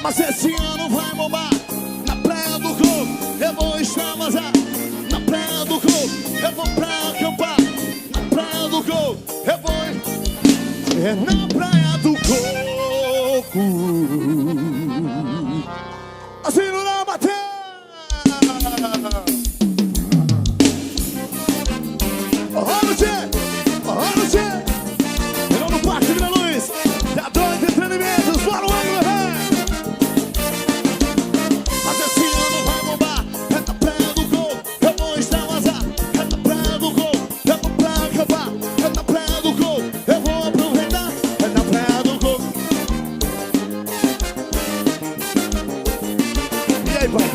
Mas esse ano vai bombar. Na Praia do Coco eu vou extravasar. Na Praia do Coco eu vou pra acampar. Na Praia do Coco eu vou... É na Praia do Coco. Assim não dá bater. Olha o Tchê, olha o Tchê. Eu no Parque Vila Luz, da Dois Entretenimentos, bora o ano, velho. Mas esse ano vai bombar. É na Praia do Coco, eu vou extravasar. É na Praia do Coco, eu vou pra acampar. É na Praia do Coco, eu vou aproveitar. É na Praia do Coco. E aí, pai?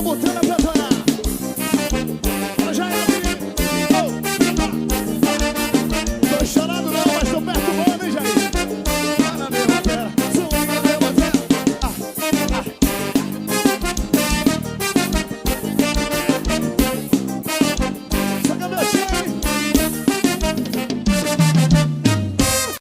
Botando